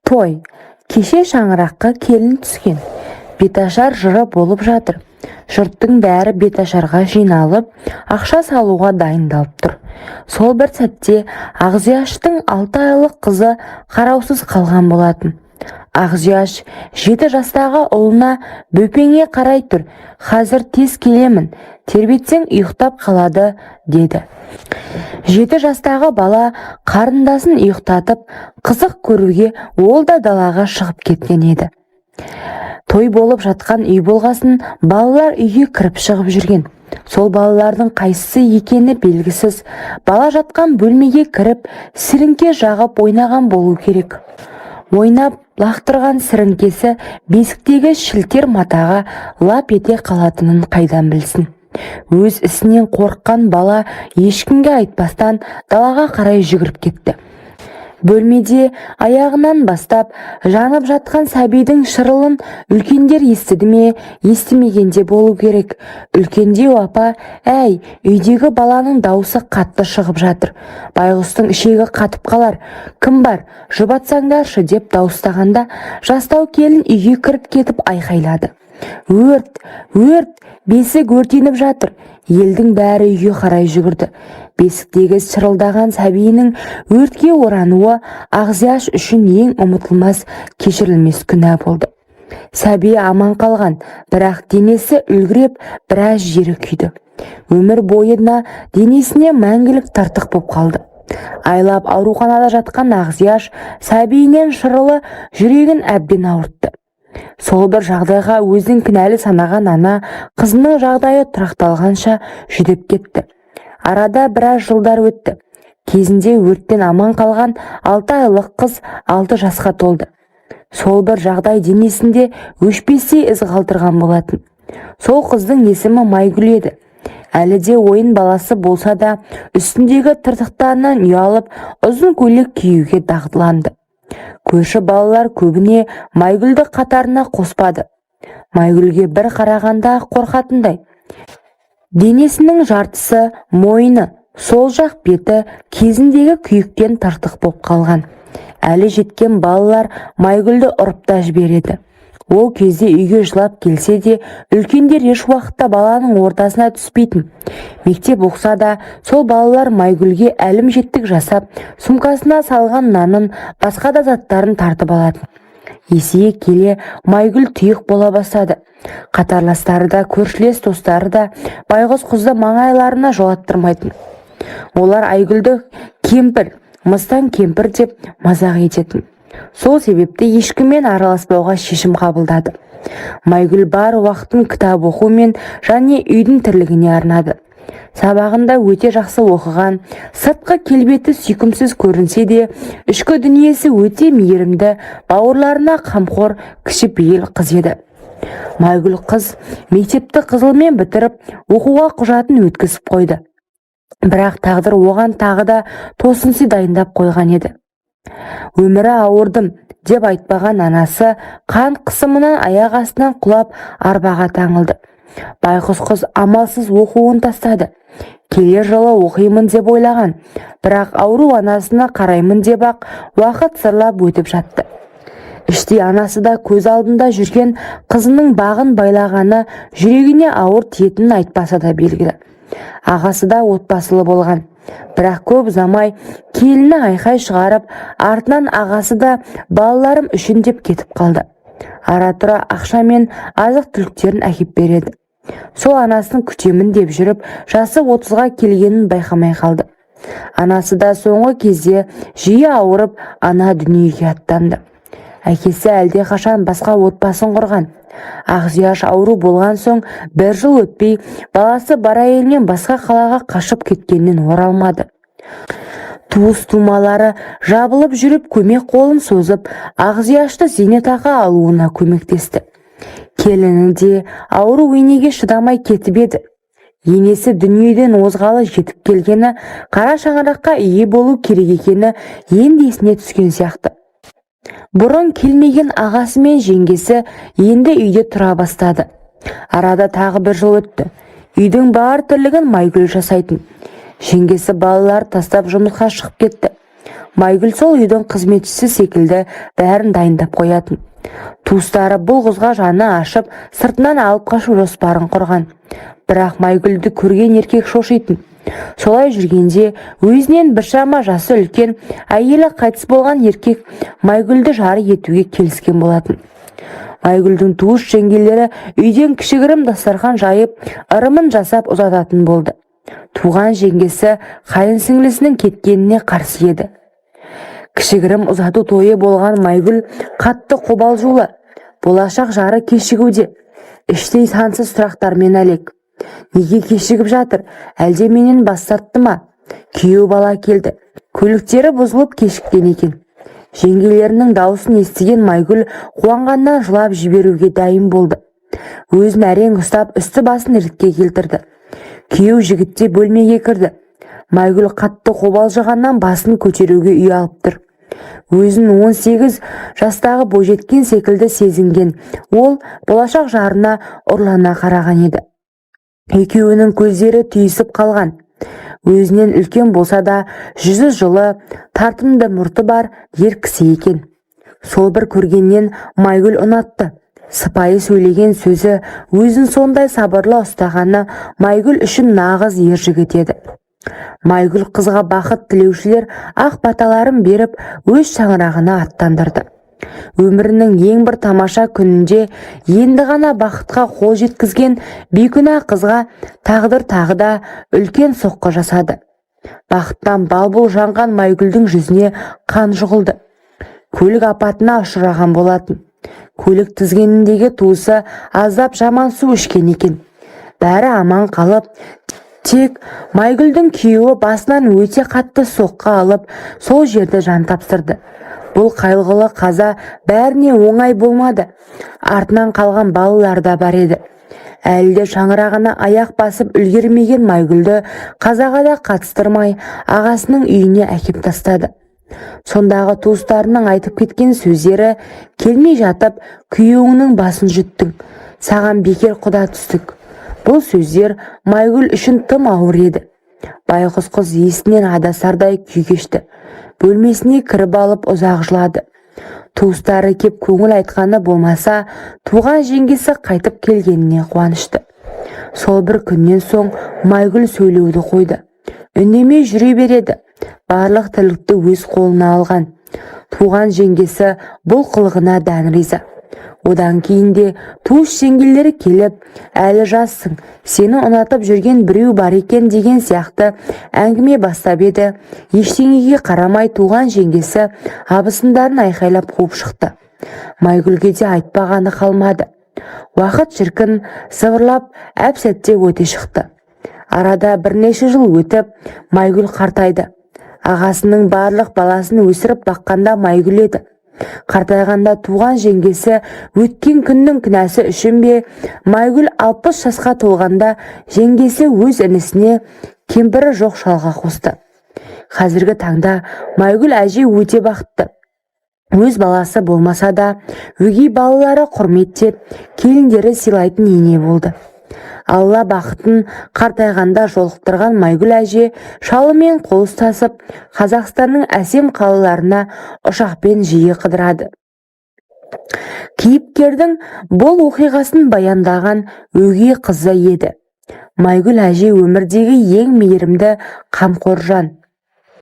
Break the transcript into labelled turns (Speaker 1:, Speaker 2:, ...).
Speaker 1: Той. Кеше шаңыраққа келін түскен. Беташар жыры болып жатыр. Жұрттың бәрі беташарға жиналып, ақша салуға дайындалып тұр. Сол бір сәтте Ақзияштың 6 айлық қызы қараусыз қалған болатын. Ақзияш 7 жастағы ұлына бөпеңе қарай тұр. Қазір тез келемін, тербетсең ұйықтап қалады, деді. 7 жастағы бала қарындасын ұйықтатып, қызық көруге ол да далаға шығып кеткен еді. Той болып жатқан үй болғасын, балалар үйге кіріп шығып жүрген. Сол балалардың қайсысы екені белгісіз. Бала жатқан бөлмеге кіріп, сіріңке жағып ойнаған болу керек. Ойнап лақтырған сіріңкесі бесіктегі шілтер матаға лап ете қалатынын қайдан білсін. Өз ісінен қорыққан бала ешкімге айтпастан далаға қарай жүгіріп кетті. Бөлмеде аяғынан бастап жанып жатқан сәбидің шырылын үлкендер естіді ме, естімегенде болу керек. Үлкендеу апа, әй, үйдегі баланың дауысы қатты шығып жатыр. Байғұстың ішегі қатып қалар. Кім бар, жұбатсаңдаршы деп дауыстағанда, жастау келін үйге кіріп кетіп айқайлады. Өрт, өрт, бесік өртеніп жатыр. Елдің бәрі үйге қарай жүгірді. Бесіктегі шырылдаған сәбиінің өртке орануы Ақзияш үшін ең ұмытылмас, кешірілмес күнә болды. Сәби аман қалған, бірақ денесі үлгіреп біраз жері күйді. Өмір бойына денесіне мәңгілік тартық боп қалды. Айлап ауруханада жатқан Ақзияш сәбиінен шырылы жүрегін әбден ауыртты. Сол бір жағдайға өзін кінәлі санаған ана қызының жағдайы тұрақталғанша жүдеп кетті. Арада біраз жылдар өтті. Кезінде өрттен аман қалған 6 айлық қыз 6 жасқа толды. Сол бір жағдай денесінде өшпестей із қалдырған болатын. Сол қыздың есімі Майгүл еді. Әлі де ойын баласы болса да, үстіндегі тыртықтарынан ұялып, ұзын көйлек киюге дағдыланды. Көрші балалар көбіне Майгүлді қатарына қоспады. Майгүлге бір қарағанда қорқатындай. Денесінің жартысы, мойны, сол жақ беті кезіндегі күйіктен тартық боп қалған. Әлі жеткен балалар Майгүлді ұрып та жібереді. Ол кезде үйге жылап келсе де, үлкендер еш уақытта баланың ортасына түспейтін. Мектеп оқса да, сол балалар Майгүлге әлімжеттік жасап, сумкасына салған нанын, басқа да заттарын тартып алатын. Есейе келе Майгүл тұйық бола бастады. Қатарластары да, көршілес достары да байғұс қызды маңайларына жолаттырмайтын. Олар Айгүлді кемпір, мыстан кемпір деп мазақ ететін. Сол себепті ешкіммен араласпауға шешім қабылдады. Майгүл бар уақытын кітап оқу мен және үйдің тірлігіне арнады. Сабағында өте жақсы оқыған, сыртқы келбеті сүйкімсіз көрінсе де, ішкі дүниесі өте мейірімді, бауырларына қамқор, кішіпейіл қыз еді. Майгүл қыз мектепті қызылмен бітіріп, оқуға құжатын өткізіп қойды. Бірақ тағдыр оған тағы да тосынсый дайындап қойған еді. Өмірі ауырдым деп айтпаған анасы қан қысымынан аяқ астынан құлап арбаға таңылды. Байғұс қыз амалсыз оқуын тастады. Келер жылы оқимын деп ойлаған, бірақ ауру анасына қараймын деп ақ уақыт сырлап өтіп жатты. Іште анасы да көз алдында жүрген қызының бағын байлағаны жүрегіне ауыр тиетінін айтпаса да белгілі. Ағасы да отбасылы болған. Бірақ көп ұзамай келіні айқай шығарып, артынан ағасы да балаларым үшін деп кетіп қалды. Ара-тұра ақша мен азық-түліктерін әкеп береді. Сол анасын күтемін деп жүріп, жасы 30-ға келгенін байқамай қалды. Анасы да соңғы кезде жиі ауырып, ана дүниеге аттанды. Әкесі әлде қашан басқа отбасын құрған. Ақзияш ауру болған соң бір жыл өтпей, баласы бар әйелмен басқа қалаға қашып кеткеннен оралмады. Туыс-тумалары жабылып жүріп көмек қолын созып, Ақзияшты зейнетақы алуына көмектесті. Келіні де ауру енеге шыдамай кетіп еді. Енесі дүниеден озғалы жетіп келгені, қара шаңыраққа ие болу керек екені енді есіне түскен сияқты. Бұрын келмеген ағасы мен жеңгесі енді үйде тұра бастады. Арада тағы бір жыл өтті. Үйдің бар тірлігін Майгүл жасайтын. Жеңгесі балалар тастап жұмысқа шығып кетті. Майгүл сол үйдің қызметшісі секілді бәрін дайындап қоятын. Туыстары бұл қызға жаны ашып, сыртынан алып қашу жоспарын құрған. Бірақ Майгүлді көрген еркек шошитын. Солай жүргенде өзінен біршама жасы үлкен әйелі қайтыс болған еркек Майгүлді жары етуге келіскен болатын. Майгүлдің туыс жеңгелері үйден кішігірім дастархан жайып, ырымын жасап ұзататын болды. Туған жеңгесі қайын сіңлісінің кеткеніне қарсы еді. Кішігірім ұзату тойы болған Майгүл қатты қобалжулы. Болашақ жары кешігуде. Іштей сансыз сұрақтармен әлек. Неге кешігіп жатыр? Әлде менен бас тартты ма? Күйеу бала келді. Көліктері бұзылып кешіккен екен. Жеңгелерінің даусын естіген Майгүл қуанғаннан жылап жіберуге дайын болды. Өзін әрең ұстап үсті басын ретке келтірді. Күйеу жігітте бөлмеге кірді. Майгүл қатты қобалжығаннан басын көтеруге ұялып тұр. Өзін 18 жастағы бойжеткен секілді сезінген ол болашақ жарына ұрлана қараған еді. Екеуінің көздері түйісіп қалған. Өзінен үлкен болса да жүзі жылы, тартымды мұрты бар ер кісі екен. Сол бір көргеннен Майгүл ұнатты. Сыпайы сөйлеген сөзі, өзін сондай сабырлы ұстағаны Майгүл үшін нағыз ер жігіт еді. Майгүл қызға бақыт тілеушілер ақ баталарын беріп, өз шаңырағына аттандырды. Өмірінің ең бір тамаша күнінде енді ғана бақытқа қол жеткізген бейкүнә қызға тағдыр тағы да үлкен соққы жасады. Бақыттан бал-бұл жанған Майгүлдің жүзіне қан жұғылды. Көлік апатына ұшыраған болатын. Көлік тізгеніндегі туысы аздап жаман су ішкен екен. Бәрі аман қалып, тек Майгүлдің күйеуі басынан өте қатты соққы алып, сол жерде жан тапсырды. Бұл қайғылы қаза бәріне оңай болмады. Артынан қалған балалар да бар еді. Әлде шаңырағына аяқ басып үлгермеген Майгүлді қазаға да қатыстырмай ағасының үйіне әкеп тастады. Сондағы туыстарының айтып кеткен сөздері, келмей жатып күйеуіңнің басын жұттың, саған бекер құда түстік. Бұл сөздер Майгүл үшін тым ауыр еді. Байғұс қыз есінен адасардай күй кешті. Бөлмесіне кіріп алып ұзақ жылады. Туыстары кеп көңіл айтқаны болмаса, туған жеңгесі қайтып келгеніне қуанышты. Сол бір күннен соң Майгүл сөйлеуді қойды. Үндемей жүре береді. Барлық тірлікті өз қолына алған. Туған жеңгесі бұл қылығына дән риза. Одан кейінде туыс жеңгелері келіп, әлі жассың, сені ұнатып жүрген біреу бар екен деген сияқты әңгіме бастап еді. Ештеңеге қарамай туған жеңгесі абысындарын айқайлап қуып шықты. Майгүлге де айтпағаны қалмады. Уақыт шіркін сыбырлап әп-сәтте өте шықты. Арада бірнеше жыл өтіп, Майгүл қартайды. Ағасының барлық баласын өсіріп баққанда Майгүл еді. Қартайғанда туған жеңгесі өткен күннің кінәсі үшін бе, Майгүл 60 жасқа толғанда жеңгесі өз інісіне кемпірі жоқ шалға қосты. Қазіргі таңда Майгүл әже өте бақытты. Өз баласы болмаса да, өгей балалары құрметтеп, келіндері сыйлайтын ене болды. Алла бақытын қартайғанда жолықтырған Майгүл әже шалымен қол ұстасып, Қазақстанның әсем қалаларына ұшақпен жиі қыдырады. Кейіпкердің бұл оқиғасын баяндаған өгей қызы еді. Майгүл әже өмірдегі ең мейірімді қамқор жан.